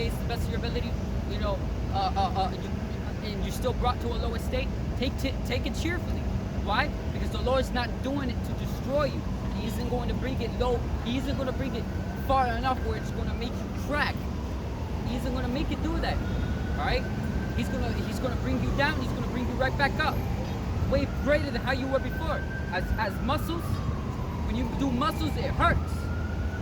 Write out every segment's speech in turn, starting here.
days to the best of your ability, you know, and you're still brought to a lower state, take it cheerfully. Why? Because the Lord's not doing it to destroy you. He isn't going to bring it low. He isn't going to bring it far enough where it's going to make you crack. He isn't going to make it do that. All right? He's gonna bring you down. He's gonna bring you right back up, way greater than how you were before. As muscles, when you do muscles, it hurts.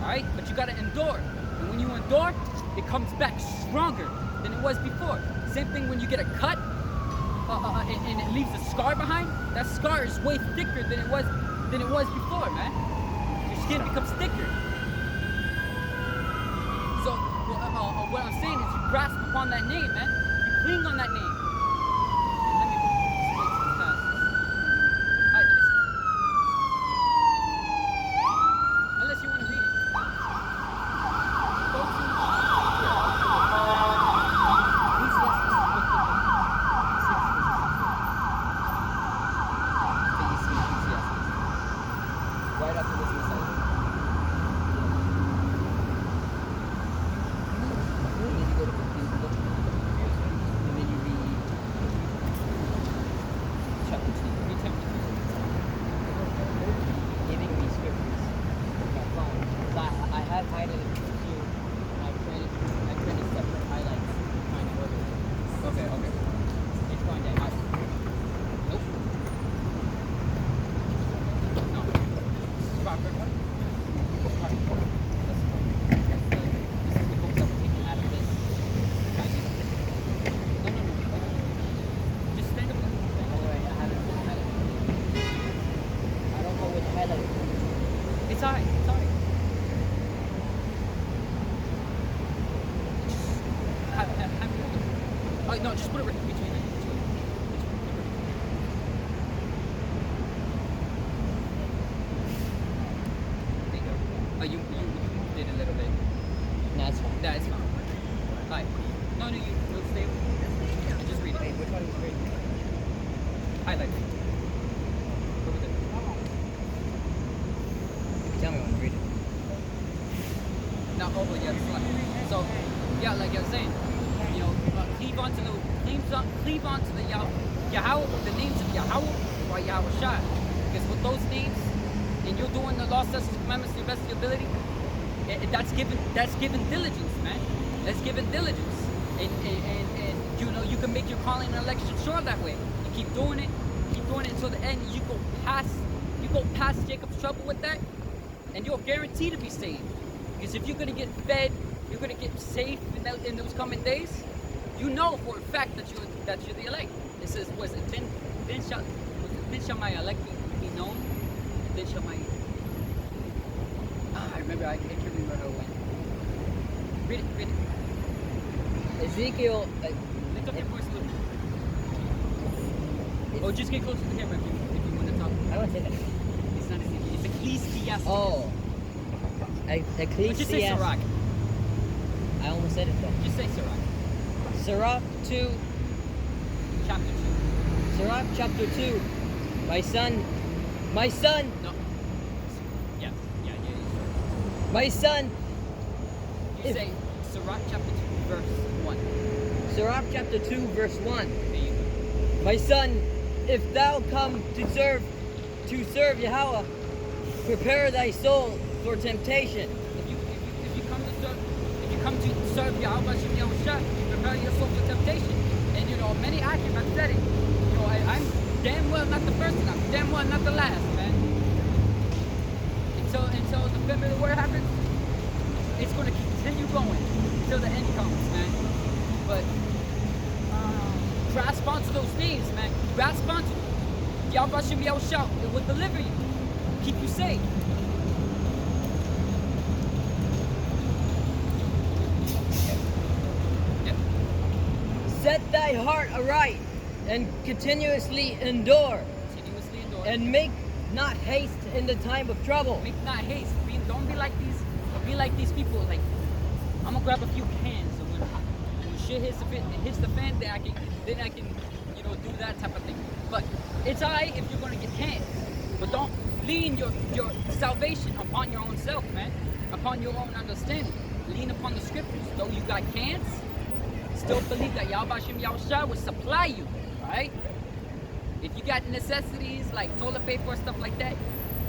All right? But you gotta endure. And when you endure, it comes back stronger than it was before. Same thing when you get a cut and it leaves a scar behind. That scar is way thicker than it was before, man. Your skin becomes thicker. So what I'm saying is you grasp upon that name, man. You cling on that name. Let me just wait till it's past. Alright, let me see. Unless you want to read it. Go to right after this recital. And then you go to Ecclesiastes, and then you read chapter 2. Read chapter 2. Giving me scriptures. Okay, fine. Because I have highlighted it here, and I created separate highlights trying to order it. Okay. It's fine, Dan. Nope. No. Proper. It's alright. Oh, no, just put it right between them. There you go. Oh, you did a little bit. No, it's fine. That is fine. Alright. No, you'll stay. Just read it. Hey, which one is great? Highlight it. Over there. Tell me when to read it. Now, yeah, this one. So, yeah, like I was saying, you know, cleave onto the Yahweh, the names of Yahweh or Yahweh Shai. Because with those names, and you're doing the law, statutes, commandments to the best of your ability, that's given diligence, man. That's given diligence. And you know, you can make your calling and election sure that way. You keep doing it until the end. You go past Jacob's trouble with that, and you're guaranteed to be saved. Because if you're gonna get fed, you're gonna get safe in those coming days. You know for a fact that you're the elect. It says, then shall my elect be known, and then shall my I can't remember how it went. Read it. Ezekiel. Lift up your voice a little. Or just get closer to the camera if you want to talk. I don't say that. It's not Ezekiel. It's Ecclesiastes. Oh. Ecclesiastes. Just say Sirach. I almost said it though. Just say Sirach. Sirach 2. Chapter 2. Sirach chapter 2. My son. No. Yeah. My son. You say Sirach chapter 2, verse 1. Sirach chapter 2, verse 1. There you go. My son, if thou come to serve Yahweh, prepare thy soul for temptation. If you come to serve Yahweh, prepare your soul for temptation. And you know, many actors have said it. You know, I'm damn well not the first and I'm damn well not the last, man. Until the Feminine Word happens, it's going to continue going until the end comes, man. But grasp onto those names, man. Grasp onto them. Yahweh Shem Yahushua, it will deliver you, keep you safe. Yep. Set thy heart aright and continuously endure. And make not haste in the time of trouble. Make not haste. Don't be like these. Be like these people. Like, I'm gonna grab a few cans, and when shit hits the fan, then I can, you know, do that type of thing. But it's alright if you're gonna get cans, but don't lean your salvation upon your own self, man. Upon your own understanding. lean upon the scriptures. Though you got cans, still believe that Yahweh Hashem Yahushua will supply you, right? If you got necessities like toilet paper or stuff like that,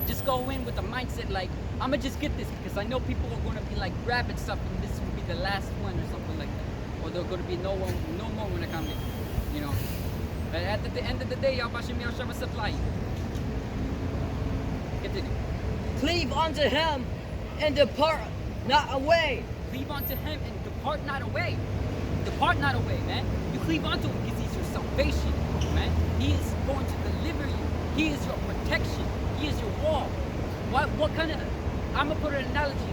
just go in with the mindset like, I'm gonna just get this because I know people are gonna be like grabbing stuff and this will be the last one or something like that. Or there's gonna be no more when I come in, you know. But at the end of the day, Yahweh Hashem Yahushua will supply you. Continue. Cleave unto him and depart not away. Cleave unto him and depart not away. Depart not away, man. You cleave unto him because he's your salvation, man. He is going to deliver you. He is your protection. He is your wall. What kind of, I'm going to put an analogy.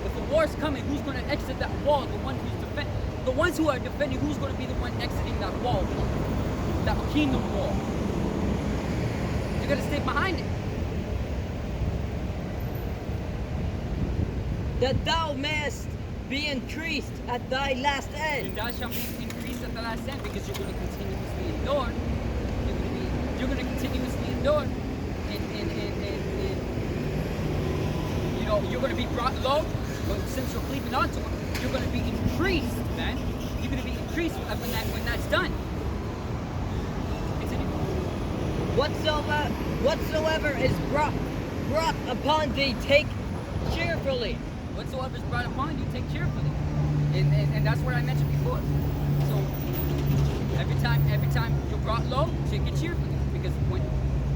If a war's coming, who's going to exit that wall? The one who's defending. The ones who are defending, who's going to be the one exiting that wall? That kingdom wall. You're going to stay behind it. That thou mayest be increased at thy last end. And thou shalt be increased at the last end because you're going to continuously endure. You're going to continuously endure. And you know, you're going to be brought low, but since you're cleaving onto it, you're going to be increased, man. You're going to be increased when that's done. Continue. Whatsoever is brought upon thee, take cheerfully. Whatsoever is brought upon you, take cheerfully. And that's what I mentioned before. So every time you're brought low, take it cheerfully. Because when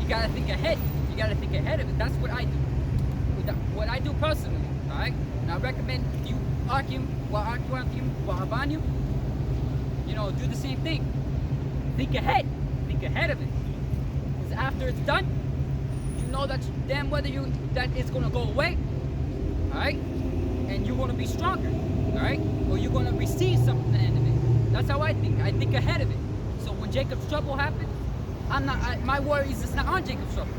you gotta think ahead. You gotta think ahead of it. That's what I do. What I do personally, alright? And I recommend you Akim, Wa'abanyum, you know, do the same thing. Think ahead. Think ahead of it. Because after it's done, you know that damn whether that it's gonna go away. Alright? And you're gonna be stronger. Alright? Or you're gonna receive something at the end of it. That's how I think. I think ahead of it. So when Jacob's trouble happens, my worries is not on Jacob's trouble.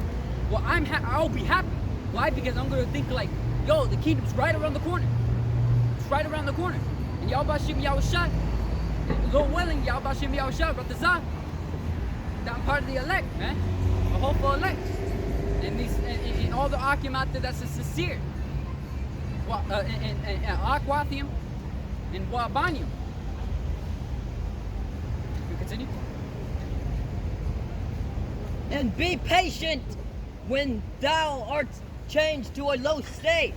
Well, I'll be happy. Why? Because I'm gonna think like, yo, the kingdom's right around the corner. It's right around the corner. And Yahweh Hashem Yahushua, Lord willing, Yahweh Hashem Yahushua, Ratazah, that I'm part of the elect, man. The hopeful elect. And all the Akim out there that's sincere. And Akwathium and Wa'abanyum. We continue. And be patient when thou art changed to a low state.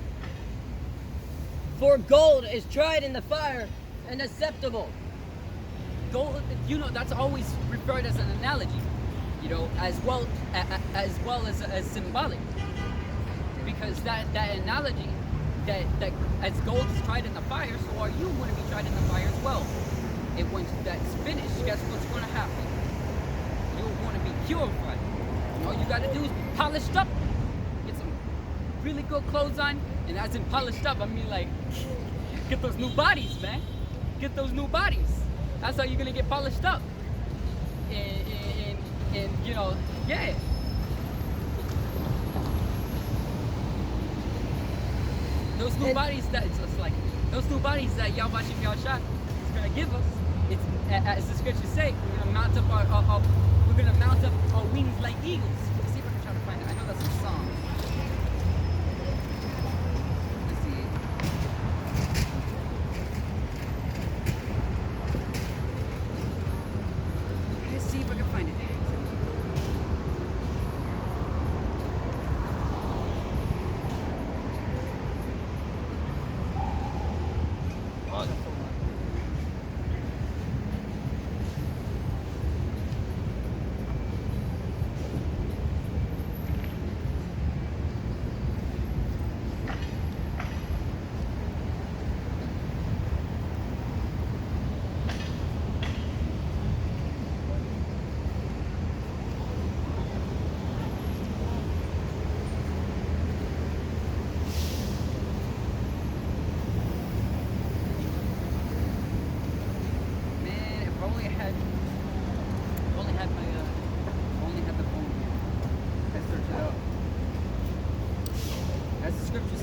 For gold is tried in the fire and acceptable. Gold, you know, that's always referred as an analogy, you know, as well as symbolic. Because that analogy, that as gold is tried in the fire, so are you going to be tried in the fire as well. And when that's finished, guess what's going to happen? You're going to be purified. All you got to do is be polished up. Get some really good clothes on. And as in polished up, I mean like, get those new bodies, man. Get those new bodies. That's how you're going to get polished up. And you know, yeah. Those new bodies that it's just like those new bodies that Yahweh Hashem Yahushua is gonna give us. It's as the scriptures say, we're gonna mount up our wings like eagles. Let's see if I can try to find it. I know that's a song. Let's see. Let's see if I can find it.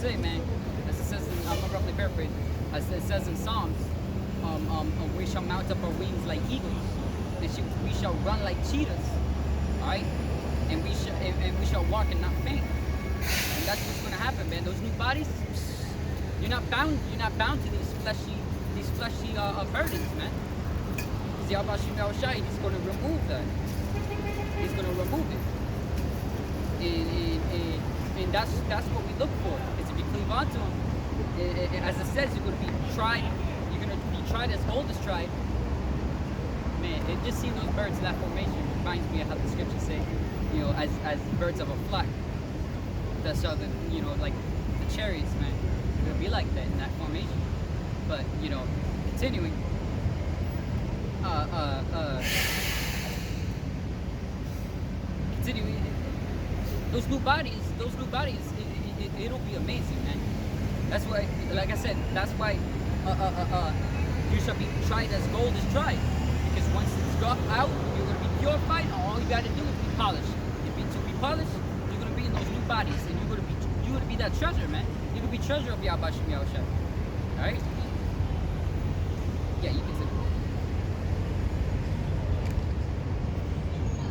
Say, man, as it says, I'm gonna roughly paraphrase, as it says in Psalms, we shall mount up our wings like eagles, and we shall run like cheetahs, all right, and we shall walk and not faint, and that's what's gonna happen, man. Those new bodies, You're not bound to these fleshy burdens, man. Because Yahweh Hashem Yahushai, he's going to remove that. He's going to remove it. And that's what we look for. Is if you cleave onto him, as it says, you're going to be tried. You're going to be tried as gold is tried. Man, it just seeing those birds in that formation reminds me of how the scriptures say, you know, as birds of a flock. That's how the, you know, like the chariots, man. It'll be like that in that formation. But, you know, continuing. Continuing. Those new bodies, it'll be amazing, man. That's why, like I said, that's why you shall be tried as gold is tried. Because once it's got out, you're going to be purified. All you got to do is be polished. To be polished, you're going to be in those new bodies, and you're going to be that treasure, man. You're going to be treasure of Yahweh Hashem Yahushai. All right? Yeah, you can say.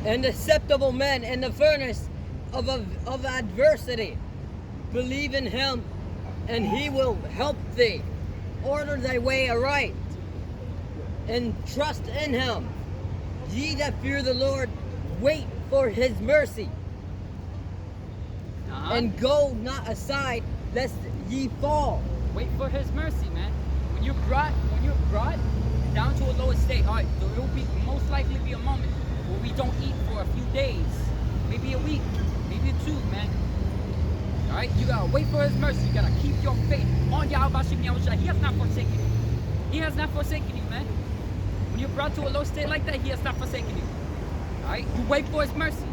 And acceptable men in the furnace of adversity. Believe in him, and he will help thee. Order thy way aright, and trust in him. Ye that fear the Lord, wait for his mercy. And go not aside, lest ye fall. Wait for his mercy, man. When you're brought down to a lower state, all right, there will be most likely be a moment where we don't eat for a few days, maybe a week, maybe 2, man. All right, you gotta wait for his mercy. You gotta keep your faith on Yahweh Hashem Yahushai. He has not forsaken you. He has not forsaken you, man. When you're brought to a low state like that, he has not forsaken you. All right, you wait for his mercy.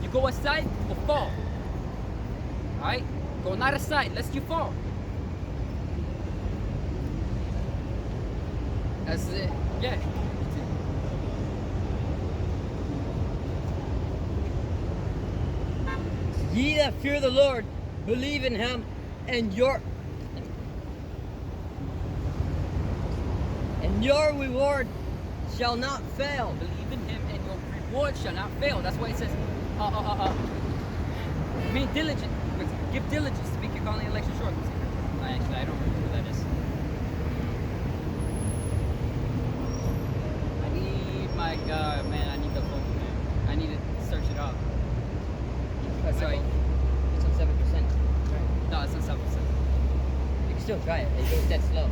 You go aside, you will fall. All right, go not aside, lest you fall. That's it. Yeah. Ye that fear the Lord, believe in him, and your reward shall not fail. Believe in him, and your reward shall not fail. That's why it says, remain diligent. Give diligence to make your calling and election sure. Actually, I don't remember who that is. My God, man, I need the book, man. I need to search it up. Sorry. It's on 7%. No, it's not 7%. You can still try it. It goes that slow.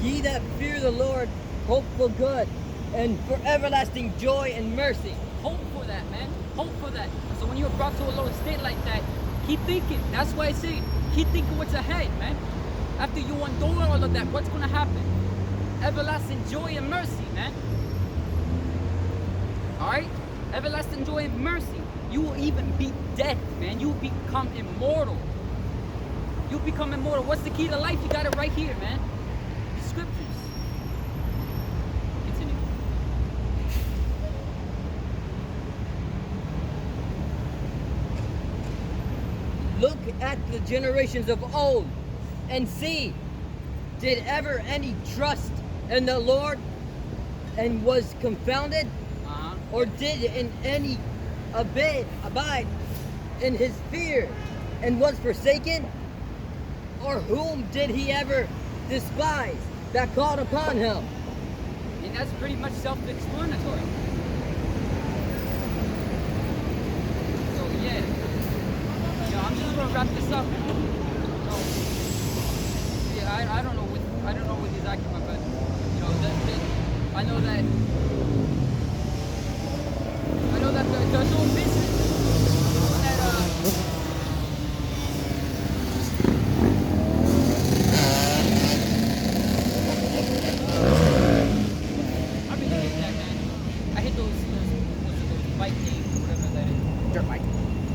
Ye that fear the Lord, hope for good, and for everlasting joy and mercy. Hope for that, man. Hope for that. So when you're brought to a lower state like that, keep thinking. That's why I say, keep thinking what's ahead, man. After you endure all of that, what's going to happen? Everlasting joy and mercy, man. All right? Everlasting joy and mercy. You will even beat death, man. You will become immortal. You'll become immortal. What's the key to life? You got it right here, man. The scriptures. Continue. Look at the generations of old, and see, did ever any trust in the Lord and was confounded? Or did in any abide in his fear and was forsaken? Or whom did he ever despise that called upon him? And that's pretty much self-explanatory. So yeah, I'm just gonna wrap this up. I don't know what he's acting about, but I know that there's no business that I've been hitting that, man. I hit those bike games or whatever that is. Dirt bike.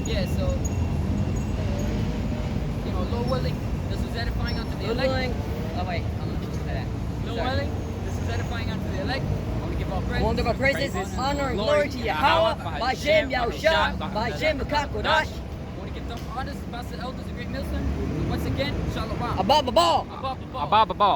Yeah, so Lord willing, this was edifying unto the elect. Oh wait, Lord willing, this is edifying unto the elect. I want to give all praise. want to give all praises, honor, and glory to Yahweh, by Shem Yahushua, by Shem Kakodash. I want to give the honors, past the elders of Great Millstone. Once again, Shalom. Abba Baba. Abba, Abba. Abba, Abba.